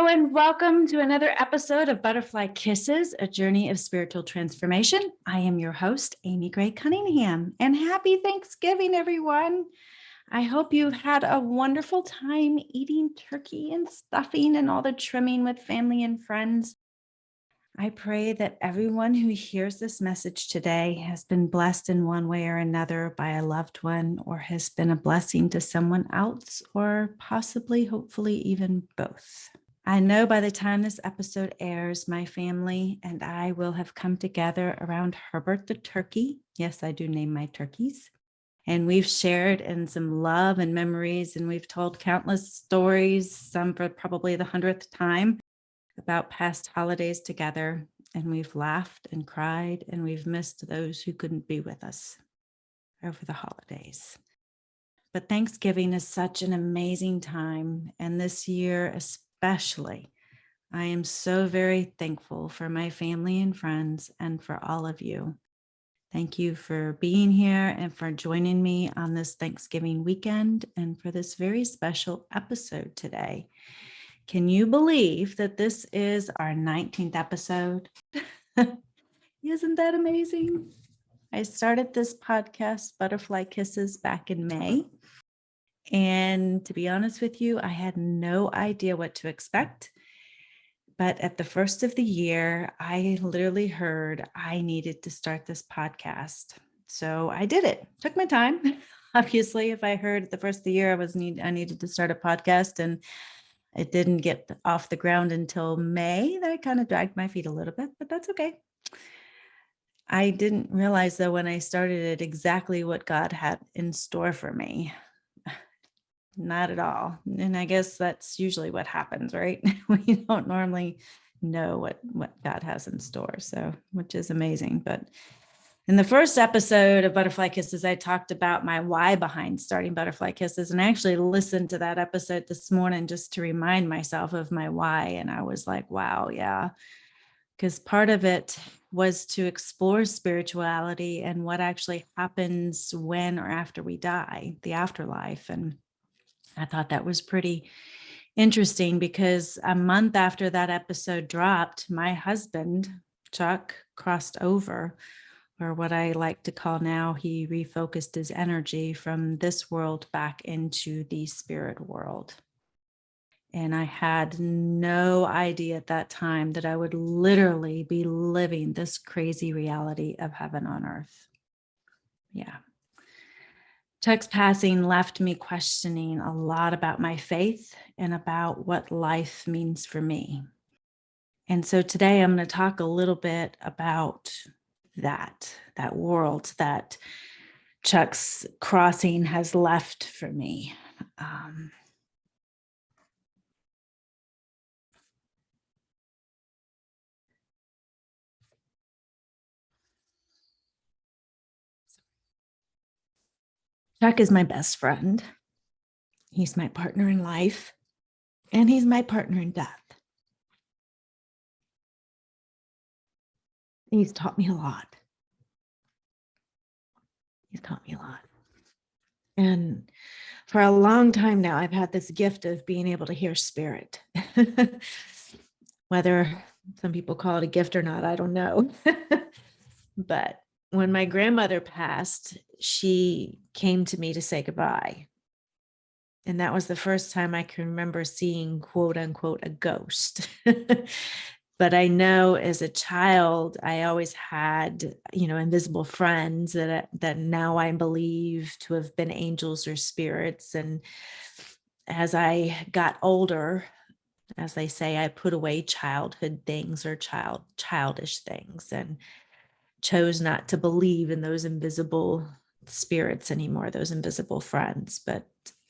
Hello and welcome to another episode of Butterfly Kisses, a journey of spiritual transformation. I am your host, Amy Gray-Cunningham, and happy Thanksgiving, everyone. I hope you've had a wonderful time eating turkey and stuffing and all the trimming with family and friends. I pray that everyone who hears this message today has been blessed in one way or another by a loved one, or has been a blessing to someone else, or possibly, hopefully, even both. I know by the time this episode airs, my family and I will have come together around Herbert the turkey. Yes, I do name my turkeys. And we've shared in some love and memories, and we've told countless stories, some for probably the 100th time, about past holidays together. And we've laughed and cried, and we've missed those who couldn't be with us over the holidays. But Thanksgiving is such an amazing time, and this year especially, I am so very thankful for my family and friends and for all of you. Thank you for being here and for joining me on this Thanksgiving weekend and for this very special episode today. Can you believe that this is our 19th episode? Isn't that amazing? I started this podcast, Butterfly Kisses, back in May. And to be honest with you, I had no idea what to expect. But at the first of the year, I literally heard I needed to start this podcast. So I did it. Took my time. Obviously, if I heard at the first of the year I needed to start a podcast, and it didn't get off the ground until May, that kind of dragged my feet a little bit, but that's okay. I didn't realize, though, when I started it, exactly what God had in store for me. Not at all. And I guess that's usually what happens, right? We don't normally know what God has in store, so, which is amazing. But in the first episode of Butterfly Kisses, I talked about my why behind starting Butterfly Kisses. And I actually listened to that episode this morning just to remind myself of my why. And I was like, wow, yeah. Because part of it was to explore spirituality and what actually happens when or after we die, the afterlife. And I thought that was pretty interesting because a month after that episode dropped, my husband, Chuck, crossed over, or what I like to call now, he refocused his energy from this world back into the spirit world. And I had no idea at that time that I would literally be living this crazy reality of heaven on earth. Yeah. Chuck's passing left me questioning a lot about my faith and about what life means for me. And so today I'm going to talk a little bit about that world that Chuck's crossing has left for me. Chuck is my best friend. He's my partner in life, and he's my partner in death. He's taught me a lot. And for a long time now, I've had this gift of being able to hear spirit. Whether some people call it a gift or not, I don't know. But when my grandmother passed, she came to me to say goodbye. And that was the first time I can remember seeing, quote unquote, a ghost. But I know as a child, I always had, invisible friends that now I believe to have been angels or spirits. And as I got older, as they say, I put away childhood things or childish things and chose not to believe in those invisible spirits anymore, those invisible friends. But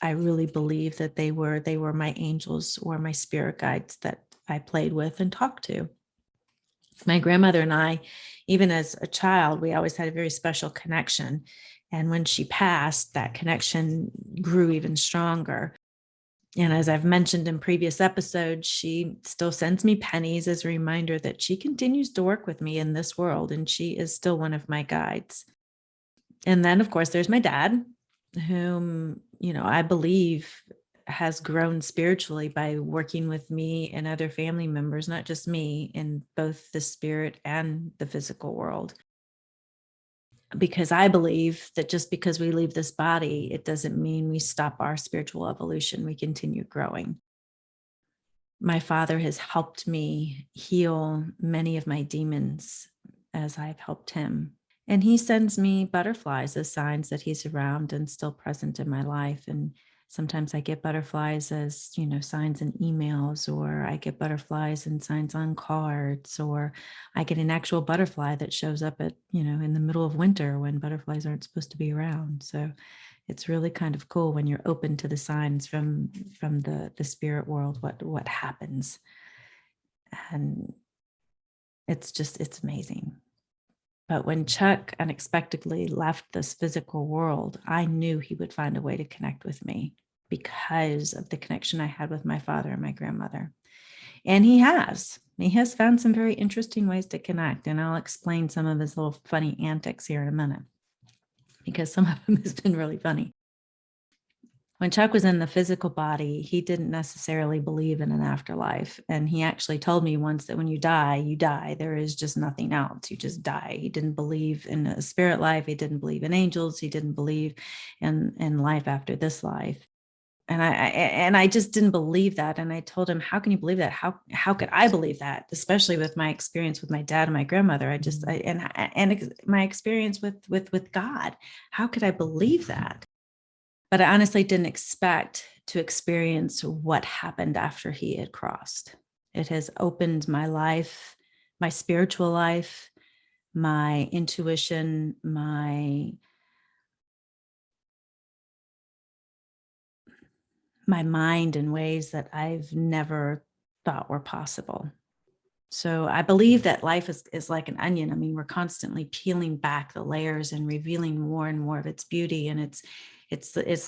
I really believe that they were my angels or my spirit guides that I played with and talked to. My grandmother and I, even as a child, we always had a very special connection. And when she passed, that connection grew even stronger. And as I've mentioned in previous episodes, she still sends me pennies as a reminder that she continues to work with me in this world, and she is still one of my guides. And then, of course, there's my dad, whom, I believe has grown spiritually by working with me and other family members, not just me, in both the spirit and the physical world. Because I believe that just because we leave this body, it doesn't mean we stop our spiritual evolution. We continue growing. My father has helped me heal many of my demons as I've helped him. And he sends me butterflies as signs that he's around and still present in my life. And sometimes I get butterflies as, signs in emails, or I get butterflies and signs on cards, or I get an actual butterfly that shows up at, in the middle of winter when butterflies aren't supposed to be around. So it's really kind of cool when you're open to the signs from the spirit world, what happens. And it's amazing. But when Chuck unexpectedly left this physical world, I knew he would find a way to connect with me because of the connection I had with my father and my grandmother. And he has found some very interesting ways to connect. And I'll explain some of his little funny antics here in a minute, because some of them has been really funny. When Chuck was in the physical body, he didn't necessarily believe in an afterlife. And he actually told me once that when you die, you die. There is just nothing else. You just die. He didn't believe in a spirit life. He didn't believe in angels. He didn't believe in life after this life. And I just didn't believe that. And I told him, how can you believe that? How could I believe that? Especially with my experience with my dad and my grandmother. And my experience with God. How could I believe that? But I honestly didn't expect to experience what happened after he had crossed. It has opened my life, my spiritual life, my intuition, my mind in ways that I've never thought were possible. So I believe that life is like an onion. I mean, we're constantly peeling back the layers and revealing more and more of its beauty. And it's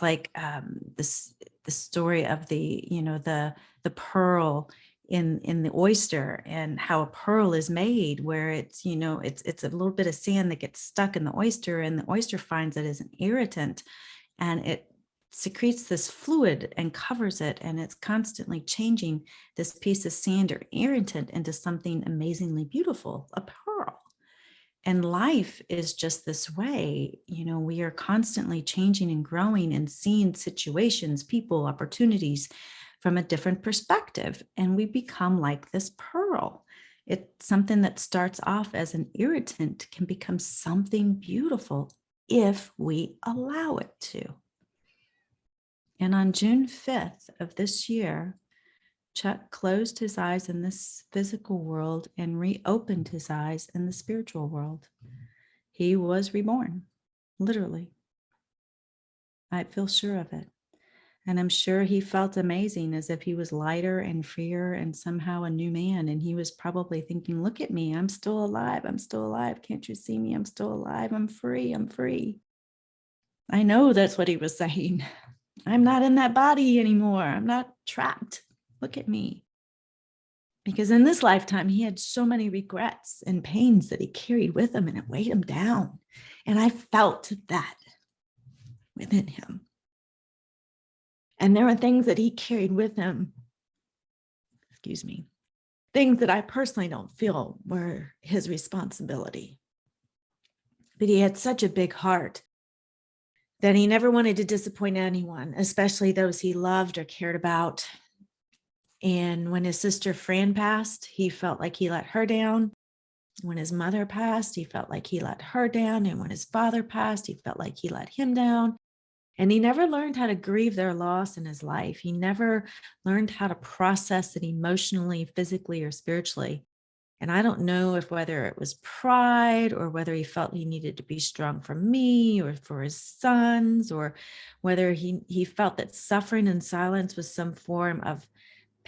like the story of the pearl in the oyster, and how a pearl is made, where it's a little bit of sand that gets stuck in the oyster, and the oyster finds it as an irritant, and it secretes this fluid and covers it, and it's constantly changing this piece of sand or irritant into something amazingly beautiful, a pearl. And life is just this way. We are constantly changing and growing and seeing situations, people, opportunities from a different perspective, and we become like this pearl. It's something that starts off as an irritant can become something beautiful if we allow it to. And on June 5th of this year, Chuck closed his eyes in this physical world and reopened his eyes in the spiritual world. He was reborn, literally. I feel sure of it. And I'm sure he felt amazing, as if he was lighter and freer and somehow a new man. And he was probably thinking, look at me, I'm still alive. I'm still alive. Can't you see me? I'm still alive. I'm free. I'm free. I know that's what he was saying. I'm not in that body anymore. I'm not trapped. Look at me. Because in this lifetime, he had so many regrets and pains that he carried with him, and it weighed him down. And I felt that within him. And there were things that he carried with him, things that I personally don't feel were his responsibility. But he had such a big heart that he never wanted to disappoint anyone, especially those he loved or cared about. And when his sister Fran passed, he felt like he let her down. When his mother passed, he felt like he let her down. And when his father passed, he felt like he let him down. And he never learned how to grieve their loss in his life. He never learned how to process it emotionally, physically, or spiritually. And I don't know whether it was pride, or whether he felt he needed to be strong for me or for his sons, or whether he felt that suffering in silence was some form of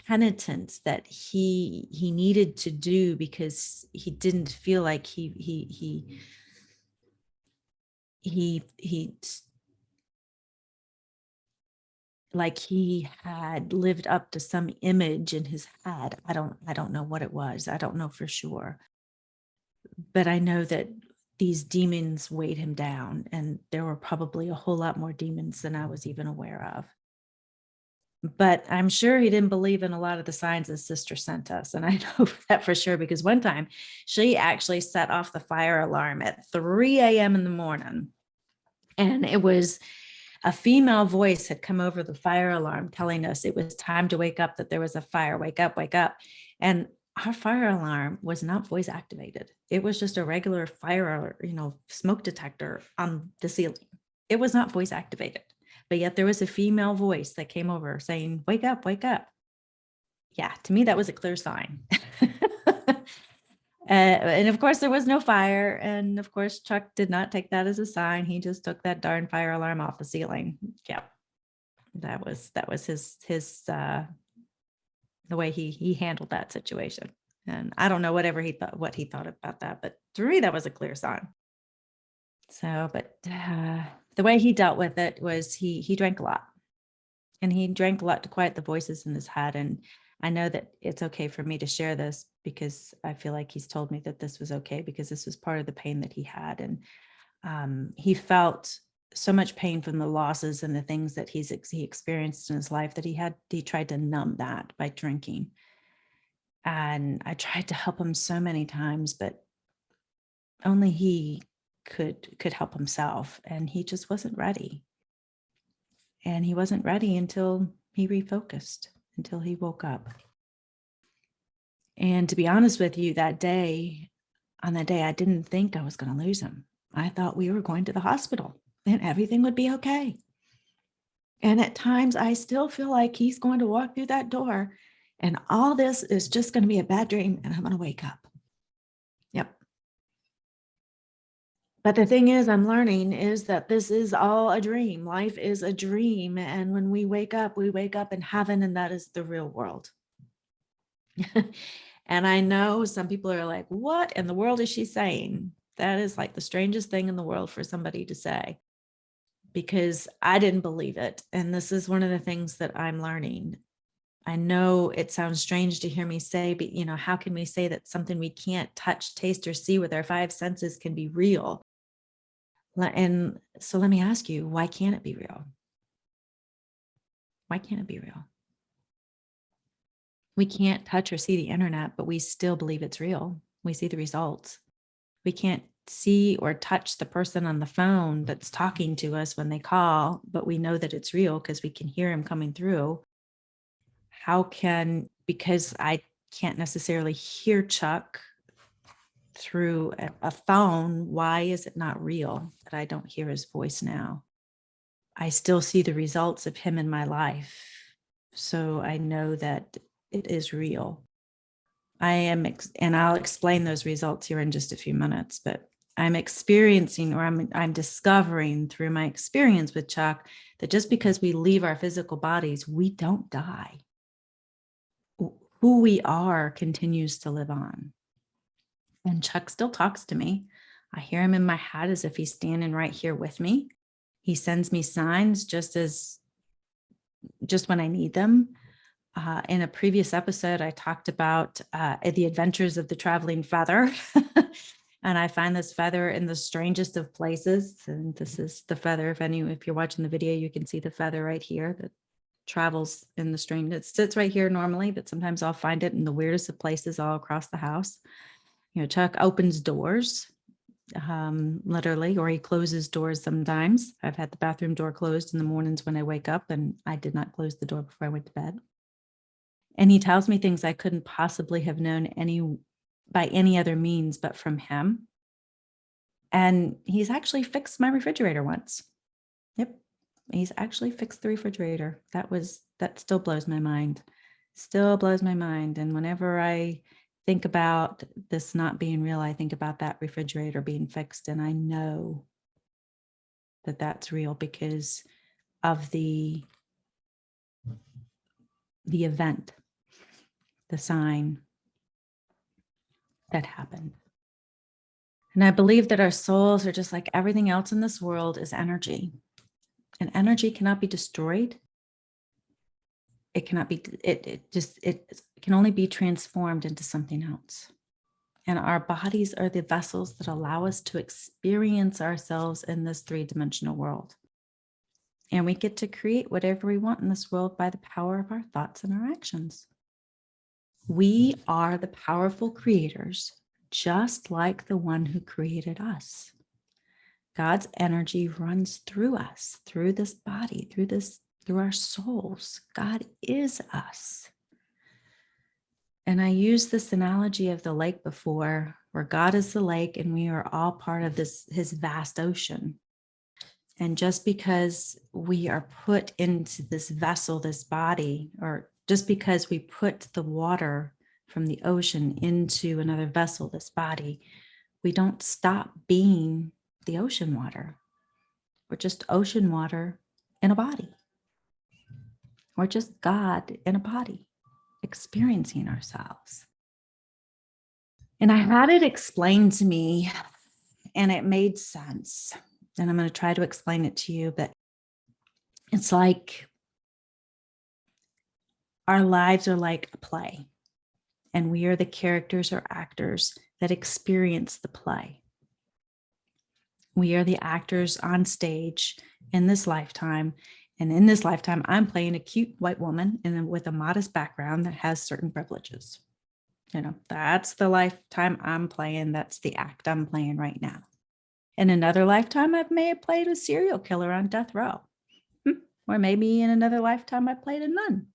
penitence that he needed to do, because he didn't feel like he like he had lived up to some image in his head. I don't know what it was. I don't know for sure. But I know that these demons weighed him down, and there were probably a whole lot more demons than I was even aware of. But I'm sure he didn't believe in a lot of the signs his sister sent us. And I know that for sure, because one time she actually set off the fire alarm at 3 a.m. in the morning. And it was a female voice had come over the fire alarm telling us it was time to wake up, that there was a fire, wake up, wake up. And our fire alarm was not voice activated. It was just a regular fire, smoke detector on the ceiling. It was not voice activated. But yet there was a female voice that came over saying, wake up, wake up. Yeah, to me, that was a clear sign. And of course, there was no fire. And of course, Chuck did not take that as a sign. He just took that darn fire alarm off the ceiling. Yeah, that was the way he handled that situation. And I don't know what he thought about that, but to me, that was a clear sign. So, but the way he dealt with it was he drank a lot, and he drank a lot to quiet the voices in his head. And I know that it's okay for me to share this because I feel like he's told me that this was okay, because this was part of the pain that he had. And he felt so much pain from the losses and the things that he experienced in his life that he tried to numb that by drinking. And I tried to help him so many times, but only he could help himself. And he just wasn't ready. And he wasn't ready until he refocused, until he woke up. And to be honest with you, on that day, I didn't think I was going to lose him. I thought we were going to the hospital and everything would be okay. And at times I still feel like he's going to walk through that door and all this is just going to be a bad dream and I'm going to wake up. Yep. But the thing is, I'm learning is that this is all a dream. Life is a dream. And when we wake up in heaven, and that is the real world. And I know some people are like, what in the world is she saying? That is like the strangest thing in the world for somebody to say, because I didn't believe it. And this is one of the things that I'm learning. I know it sounds strange to hear me say, but how can we say that something we can't touch, taste, or see with our five senses can be real? And so let me ask you, why can't it be real? Why can't it be real? We can't touch or see the internet, but we still believe it's real. We see the results. We can't see or touch the person on the phone that's talking to us when they call, but we know that it's real because we can hear him coming through. Because I can't necessarily hear Chuck through a phone, why is it not real that I don't hear his voice now? I still see the results of him in my life. So I know that it is real. and I'll explain those results here in just a few minutes, but I'm experiencing, or I'm discovering through my experience with Chuck, that just because we leave our physical bodies, we don't die. Who we are continues to live on. And Chuck still talks to me. I hear him in my head as if he's standing right here with me. He sends me signs just when I need them. In a previous episode, I talked about the adventures of the traveling feather. And I find this feather in the strangest of places. And this is the feather. If you're watching the video, you can see the feather right here that travels in the strange. It sits right here normally, but sometimes I'll find it in the weirdest of places all across the house. Chuck opens doors, literally, or he closes doors sometimes. I've had the bathroom door closed in the mornings when I wake up, and I did not close the door before I went to bed. And he tells me things I couldn't possibly have known by any other means but from him. And he's actually fixed my refrigerator once. Yep. He's actually fixed the refrigerator. That still blows my mind. Still blows my mind. And whenever I think about this not being real, I think about that refrigerator being fixed. And I know that that's real because of the event, the sign that happened. And I believe that our souls are just like everything else in this world is energy. And energy cannot be destroyed. It cannot be, it can only be transformed into something else. And our bodies are the vessels that allow us to experience ourselves in this three-dimensional world. And we get to create whatever we want in this world by the power of our thoughts and our actions. We are the powerful creators, just like the one who created us. God's energy runs through us, through this body, through our souls. God is us. And I used this analogy of the lake before, where God is the lake and we are all part of his vast ocean. And just because we are put into this vessel, this body, or just because we put the water from the ocean into another vessel, this body, we don't stop being the ocean water. We're just ocean water in a body. We're just God in a body, experiencing ourselves. And I had it explained to me, and it made sense. And I'm going to try to explain it to you, but it's like our lives are like a play, and we are the characters or actors that experience the play. We are the actors on stage in this lifetime. And in this lifetime, I'm playing a cute white woman and with a modest background that has certain privileges. That's the lifetime I'm playing. That's the act I'm playing right now. In another lifetime, I may have played a serial killer on death row. Or maybe in another lifetime, I played a nun.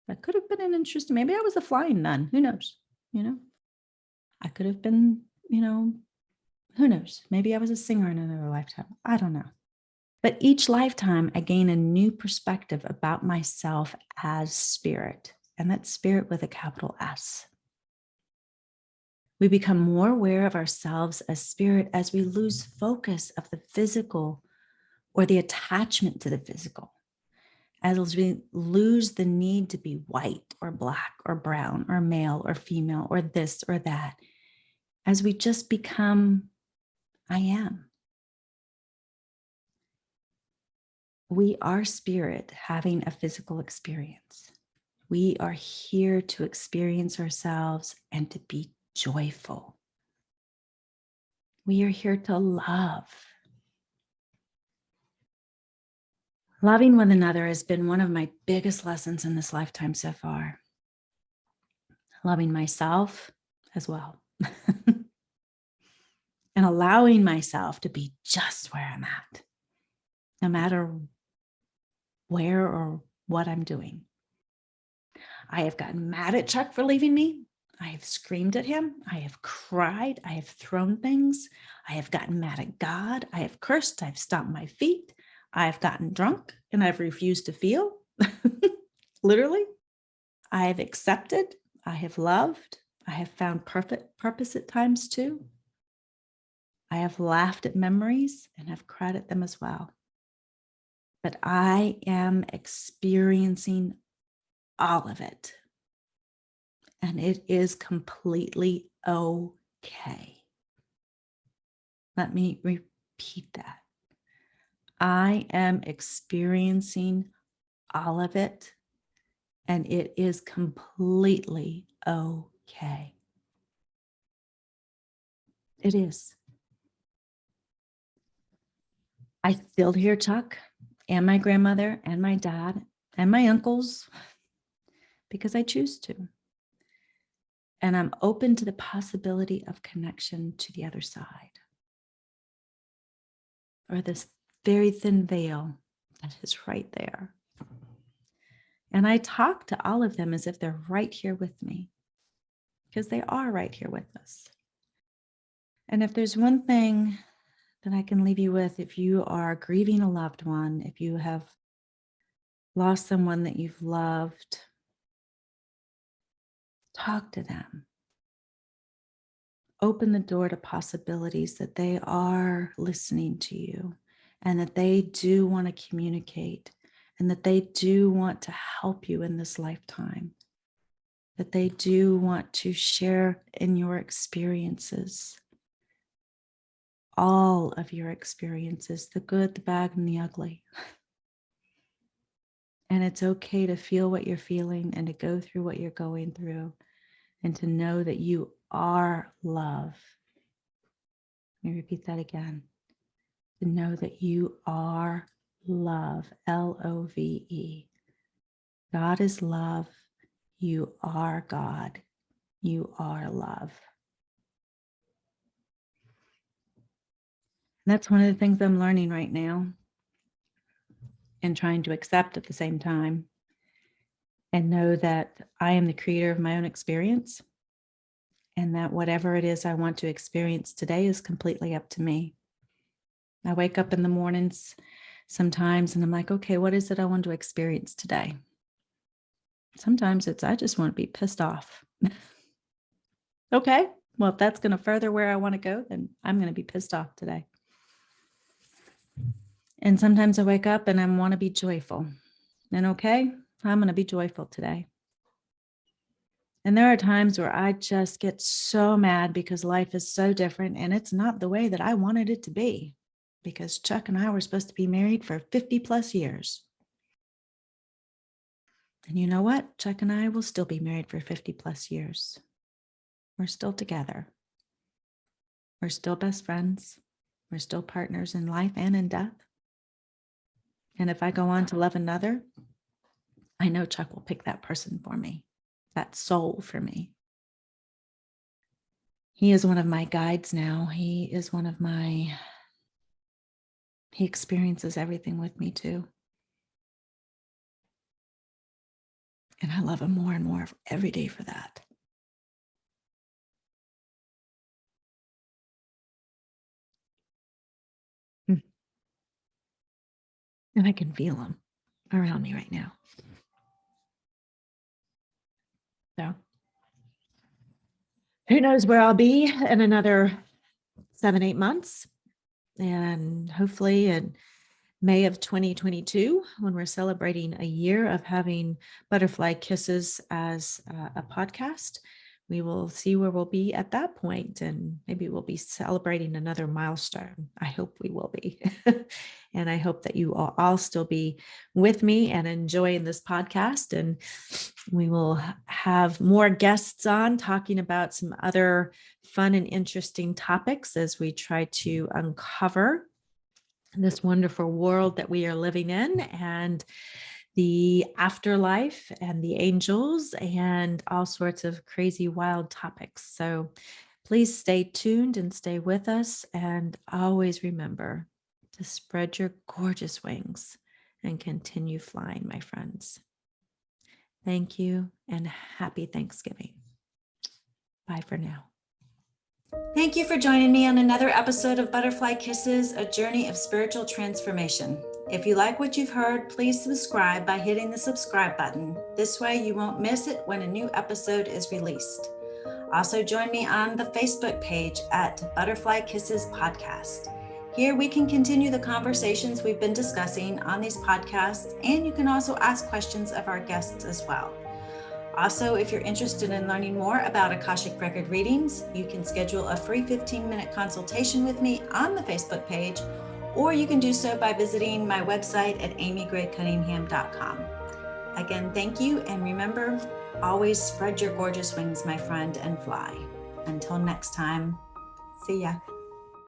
That could have been an interesting, maybe I was a flying nun. Who knows? I could have been, who knows? Maybe I was a singer in another lifetime. I don't know. But each lifetime, I gain a new perspective about myself as spirit, and that's spirit with a capital S. We become more aware of ourselves as spirit as we lose focus of the physical or the attachment to the physical, as we lose the need to be white or black or brown or male or female or this or that, as we just become, I am. We are spirit having a physical experience. We are here to experience ourselves and to be joyful. We are here to love. Loving one another has been one of my biggest lessons in this lifetime so far. Loving myself as well. And allowing myself to be just where I'm at, no matter where or what I'm doing. I have gotten mad at Chuck for leaving me. I have screamed at him. I have cried. I have thrown things. I have gotten mad at God. I have cursed. I've stomped my feet. I've gotten drunk and I've refused to feel. Literally. I have accepted. I have loved. I have found perfect purpose at times too. I have laughed at memories and have cried at them as well. But I am experiencing all of it. And it is completely okay. Let me repeat that. I am experiencing all of it, and it is completely okay. It is. I still hear Chuck and my grandmother and my dad and my uncles because I choose to. And I'm open to the possibility of connection to the other side, or this very thin veil that is right there. And I talk to all of them as if they're right here with me, because they are right here with us. And if there's one thing that I can leave you with, if you are grieving a loved one, if you have lost someone that you've loved, talk to them. Open the door to possibilities that they are listening to you and that they do want to communicate and that they do want to help you in this lifetime, that they do want to share in your experiences, all of your experiences, the good, the bad, and the ugly. And it's okay to feel what you're feeling and to go through what you're going through and to know that you are love. Let me repeat that again. To know that you are love, Love. God is love. You are God. You are love. And that's one of the things I'm learning right now and trying to accept at the same time, and know that I am the creator of my own experience, and that whatever it is I want to experience today is completely up to me. I wake up in the mornings sometimes and I'm like, okay, what is it I want to experience today? Sometimes it's, I just want to be pissed off. Okay, well, if that's going to further where I want to go, then I'm going to be pissed off today. And sometimes I wake up and I want to be joyful. And okay, I'm going to be joyful today. And there are times where I just get so mad because life is so different and it's not the way that I wanted it to be, because Chuck and I were supposed to be married for 50 plus years. And you know what? Chuck and I will still be married for 50 plus years. We're still together. We're still best friends. We're still partners in life and in death. And if I go on to love another, I know Chuck will pick that person for me, that soul for me. He is one of my guides now. He experiences everything with me too. And I love him more and more every day for that. And I can feel him around me right now. So who knows where I'll be in another 7-8 months. And hopefully in May of 2022, when we're celebrating a year of having Butterfly Kisses as a podcast, we will see where we'll be at that point, and maybe we'll be celebrating another milestone. I hope we will be. And I hope that you will all still be with me and enjoying this podcast. And we will have more guests on talking about some other fun and interesting topics as we try to uncover this wonderful world that we are living in, and the afterlife and the angels and all sorts of crazy, wild topics. So please stay tuned and stay with us. And always remember to spread your gorgeous wings and continue flying, my friends. Thank you and happy Thanksgiving. Bye for now. Thank you for joining me on another episode of Butterfly Kisses, a journey of spiritual transformation. If you like what you've heard, please subscribe by hitting the subscribe button. This way you won't miss it when a new episode is released. Also join me on the Facebook page at Butterflykissespodcast. Here we can continue the conversations we've been discussing on these podcasts, and you can also ask questions of our guests as well. Also, if you're interested in learning more about Akashic Record readings, you can schedule a free 15-minute consultation with me on the Facebook page, or you can do so by visiting my website at amygray-cunningham.com. Again, thank you, and remember, always spread your gorgeous wings, my friend, and fly. Until next time, see ya.